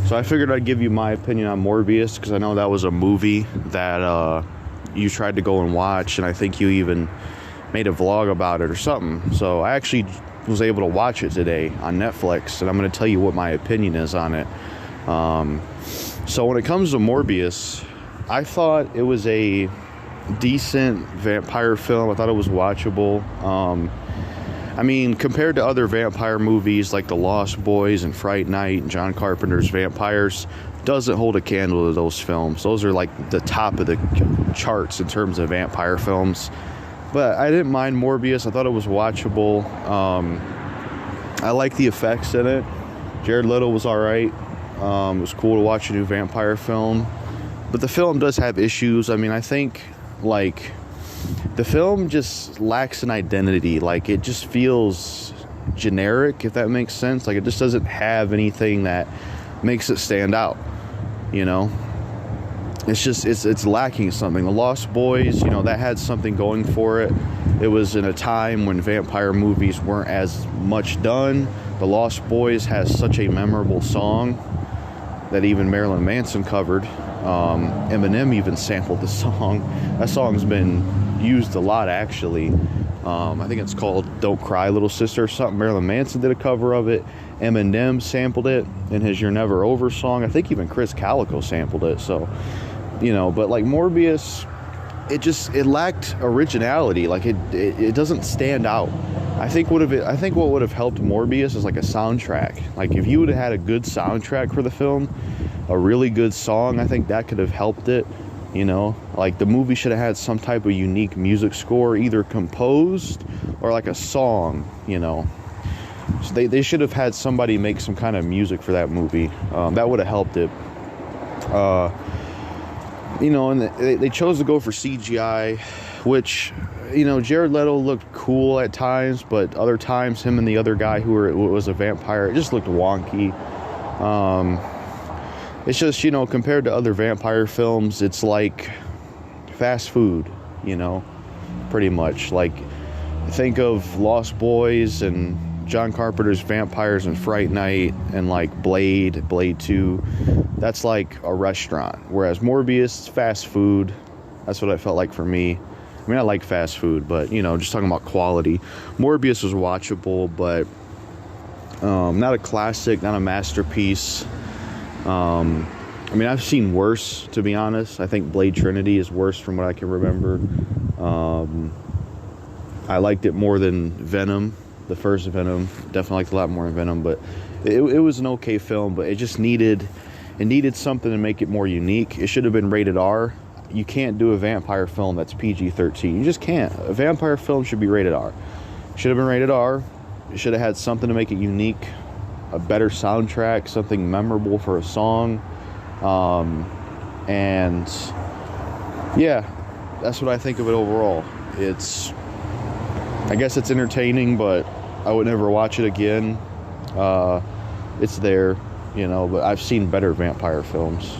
So I figured I'd give you my opinion on Morbius, because I know that was a movie that you tried to go and watch, and I think you even made a vlog about it or something. So I actually was able to watch it today on Netflix, and I'm going to tell you what my opinion is on it. So when it comes to Morbius, I thought it was a decent vampire film. I thought it was watchable. I mean, compared to other vampire movies like The Lost Boys and Fright Night and John Carpenter's Vampires, doesn't hold a candle to those films. Those are like the top of the charts in terms of vampire films. But I didn't mind Morbius. I thought it was watchable. I like the effects in it. Jared Leto was alright. It was cool to watch a new vampire film. But the film does have issues. I mean, I think, like, the film just lacks an identity. Like, it just feels generic, if that makes sense. Like, it just doesn't have anything that makes it stand out, you know? It's just, it's lacking something. The Lost Boys, you know, that had something going for it. It was in a time when vampire movies weren't as much done. The Lost Boys has such a memorable song that even Marilyn Manson covered. Eminem even sampled the song. That song's been used a lot, actually. I think it's called Don't Cry Little Sister or something. Marilyn Manson did a cover of it. Eminem sampled it in his You're Never Over song. I think even Chris Calico sampled it. So, you know, but like Morbius, it lacked originality. Like it doesn't stand out. I think what would have helped Morbius is like a soundtrack. Like if you would have had a good soundtrack for the film, a really good song, I think that could have helped it. You know, like the movie should have had some type of unique music score, either composed or like a song, you know. So they should have had somebody make some kind of music for that movie. That would have helped it. You know, and they chose to go for CGI, which, you know, Jared Leto looked cool at times, but other times him and the other guy who was a vampire, it just looked wonky. It's just, you know, compared to other vampire films, it's like fast food, you know, pretty much. Like, think of Lost Boys and John Carpenter's Vampires and Fright Night and like Blade 2. That's like a restaurant. Whereas Morbius is fast food. That's what it felt like for me. I mean, I like fast food, but, you know, just talking about quality. Morbius was watchable, but not a classic, not a masterpiece. I mean, I've seen worse, to be honest. I think Blade Trinity is worse from what I can remember. I liked it more than Venom, the first Venom. Definitely liked it a lot more than Venom, but it was an okay film, but it just needed something to make it more unique. It should have been rated R. You can't do a vampire film that's PG-13. You just can't. A vampire film should be rated R. Should have been rated R. It should have had something to make it unique, a better soundtrack, something memorable for a song. And yeah, that's what I think of it overall. I guess it's entertaining, but I would never watch it again. It's there, you know, but I've seen better vampire films.